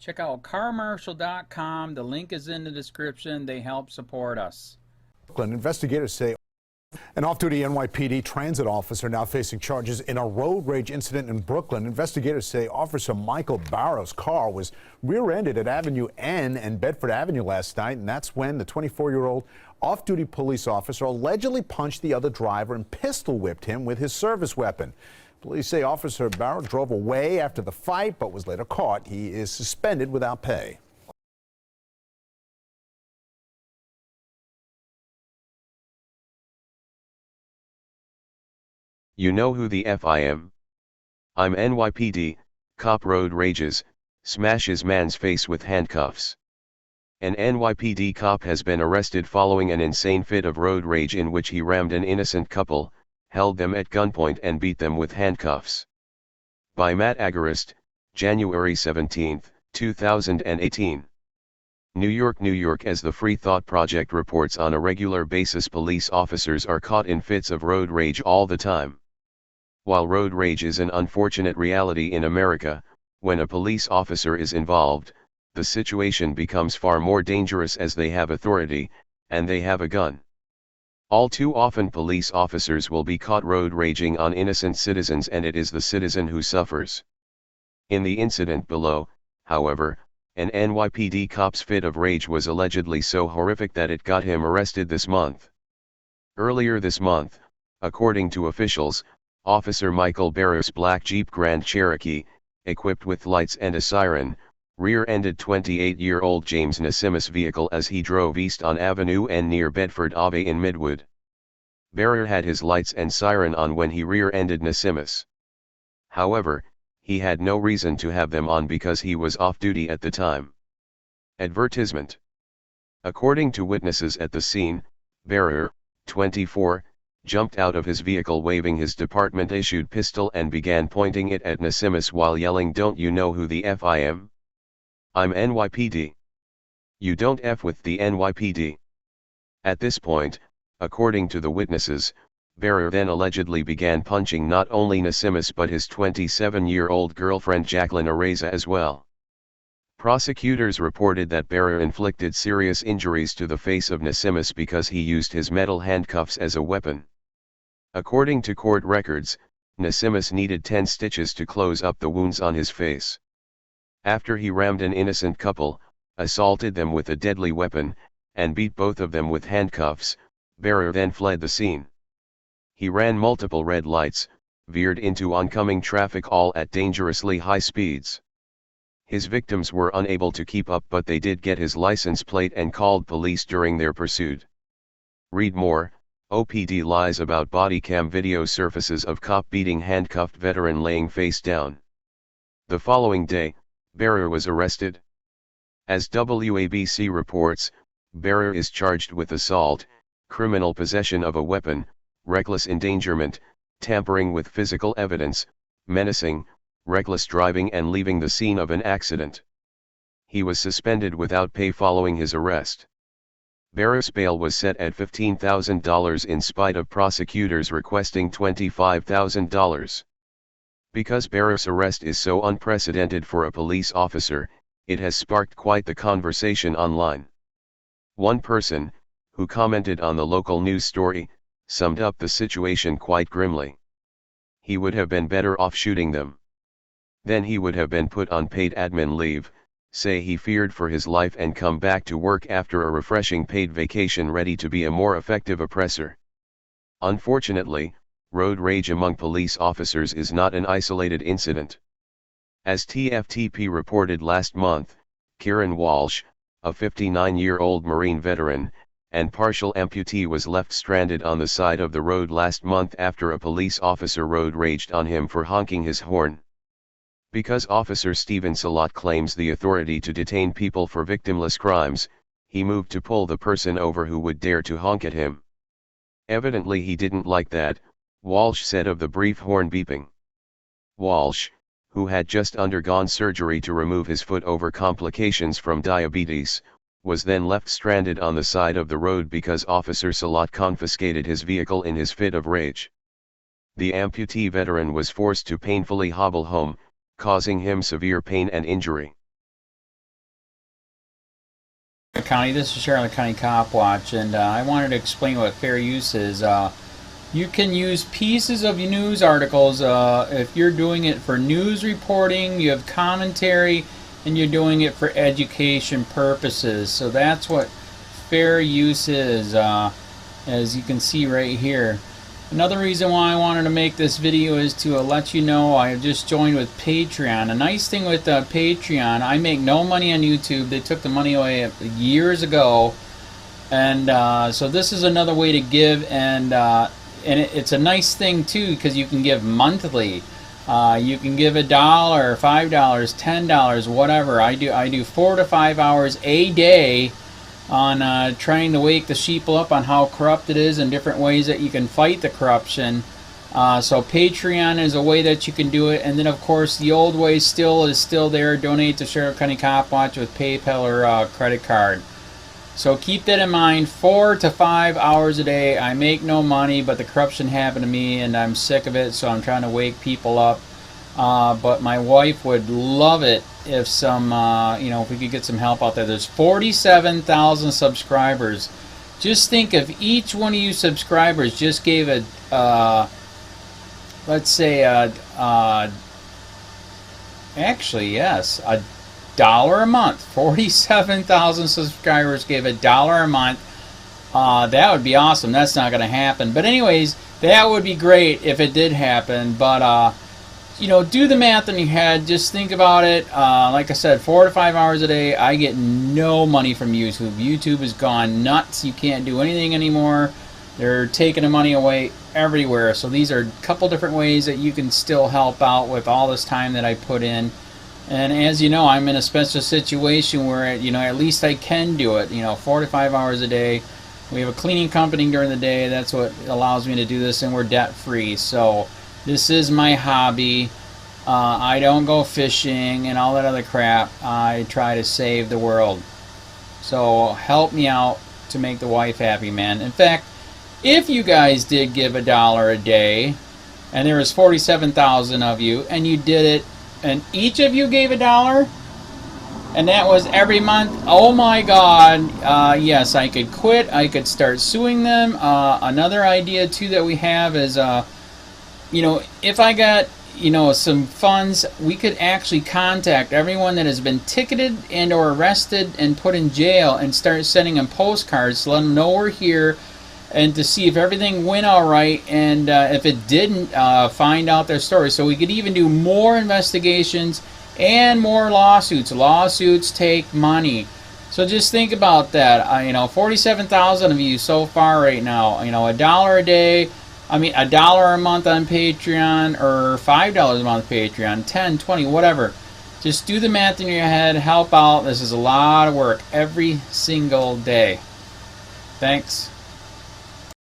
Check out carmarshal.com. The link is in the description. They help support us. Investigators say an off-duty NYPD transit officer now facing charges in a road rage incident in Brooklyn. Investigators say Officer Michael Barrow's car was rear-ended at Avenue N and Bedford Avenue last night, and that's when the 24-year-old off-duty police officer allegedly punched the other driver and pistol-whipped him with his service weapon. Police say Officer Barrow drove away after the fight but was later caught. He is suspended without pay. You know who the F I am? I'm NYPD, cop road rages, smashes man's face with handcuffs. An NYPD cop has been arrested following an insane fit of road rage in which he rammed an innocent couple, held them at gunpoint and beat them with handcuffs. By Matt Agarist, January 17, 2018. New York, New York. As the Free Thought Project reports, on a regular basis police officers are caught in fits of road rage all the time. While road rage is an unfortunate reality in America, when a police officer is involved, the situation becomes far more dangerous as they have authority, and they have a gun. All too often police officers will be caught road raging on innocent citizens, and it is the citizen who suffers. In the incident below, however, an NYPD cop's fit of rage was allegedly so horrific that it got him arrested this month. Earlier this month, according to officials, Officer Michael Barrow's black Jeep Grand Cherokee, equipped with lights and a siren, rear-ended 28-year-old James Nasimus' vehicle as he drove east on Avenue N near Bedford Ave in Midwood. Barrow had his lights and siren on when he rear-ended Nasimus. However, he had no reason to have them on because he was off-duty at the time. Advertisement. According to witnesses at the scene, Barrow, 24, jumped out of his vehicle waving his department-issued pistol and began pointing it at Nasimus while yelling, "Don't you know who the F I am? I'm NYPD. You don't F with the NYPD." At this point, according to the witnesses, Barrow then allegedly began punching not only Nasimus but his 27-year-old girlfriend Jacqueline Areza as well. Prosecutors reported that Barrow inflicted serious injuries to the face of Nasimus because he used his metal handcuffs as a weapon. According to court records, Nasimus needed 10 stitches to close up the wounds on his face. After he rammed an innocent couple, assaulted them with a deadly weapon, and beat both of them with handcuffs, Barrow then fled the scene. He ran multiple red lights, veered into oncoming traffic, all at dangerously high speeds. His victims were unable to keep up, but they did get his license plate and called police during their pursuit. Read more. OPD lies about body cam video surfaces of cop beating handcuffed veteran laying face down. The following day, Barrow was arrested. As WABC reports, Barrow is charged with assault, criminal possession of a weapon, reckless endangerment, tampering with physical evidence, menacing, reckless driving and leaving the scene of an accident. He was suspended without pay following his arrest. Barrow's bail was set at $15,000 in spite of prosecutors requesting $25,000. Because Barrow's arrest is so unprecedented for a police officer, it has sparked quite the conversation online. One person, who commented on the local news story, summed up the situation quite grimly. He would have been better off shooting them. Then he would have been put on paid admin leave, say he feared for his life, and come back to work after a refreshing paid vacation ready to be a more effective oppressor. Unfortunately, road rage among police officers is not an isolated incident. As TFTP reported last month, Kieran Walsh, a 59-year-old Marine veteran, and partial amputee, was left stranded on the side of the road last month after a police officer road raged on him for honking his horn. Because Officer Stephen Salat claims the authority to detain people for victimless crimes, he moved to pull the person over who would dare to honk at him. Evidently he didn't like that, Walsh said of the brief horn beeping. Walsh, who had just undergone surgery to remove his foot over complications from diabetes, was then left stranded on the side of the road because Officer Salat confiscated his vehicle in his fit of rage. The amputee veteran was forced to painfully hobble home, causing him severe pain and injury. County. This is Charlotte County COPWATCH, and I wanted to explain what fair use is. You can use pieces of news articles if you're doing it for news reporting, you have commentary, and you're doing it for education purposes. So that's what fair use is, as you can see right here. Another reason why I wanted to make this video is to let you know I just joined with Patreon. A nice thing with Patreon, I make no money on YouTube. They took the money away years ago, and so this is another way to give, and it's a nice thing too because you can give monthly. You can give $1, $5, $10, whatever. I do 4 to 5 hours a day on trying to wake the sheeple up on how corrupt it is and different ways that you can fight the corruption. So Patreon is a way that you can do it, and then of course the old way is still there. Donate to Charlotte County COPWATCH with PayPal or credit card. So keep that in mind. 4 to 5 hours a day. I make no money, but the corruption happened to me and I'm sick of it, so I'm trying to wake people up. But my wife would love it if some, if we could get some help out there. There's 47,000 subscribers. Just think if each one of you subscribers just gave a, let's say, actually, yes, $1 a month. 47,000 subscribers gave $1 a month. That would be awesome. That's not going to happen. But anyways, that would be great if it did happen. But do the math in your head. Just think about it. Like I said, 4 to 5 hours a day. I get no money from YouTube. YouTube has gone nuts. You can't do anything anymore. They're taking the money away everywhere. So these are a couple different ways that you can still help out with all this time that I put in. And as you know, I'm in a special situation where, at least I can do it, 4 to 5 hours a day. We have a cleaning company during the day. That's what allows me to do this, and we're debt free. So this is my hobby. I don't go fishing and all that other crap. I try to save the world. So help me out to make the wife happy, man. In fact, if you guys did give $1 a day, and there was 47,000 of you, and you did it, and each of you gave $1, and that was every month, oh my God, yes, I could quit. I could start suing them. Another idea too that we have is, if I got, some funds, we could actually contact everyone that has been ticketed and or arrested and put in jail and start sending them postcards to let them know we're here, and to see if everything went all right, and if it didn't, find out their story. So we could even do more investigations and more lawsuits. Lawsuits take money. So just think about that. 47,000 of you so far right now. $1 a day. $1 a month on Patreon, or $5 a month Patreon, 10, 20, whatever. Just do the math in your head. Help out. This is a lot of work every single day. Thanks.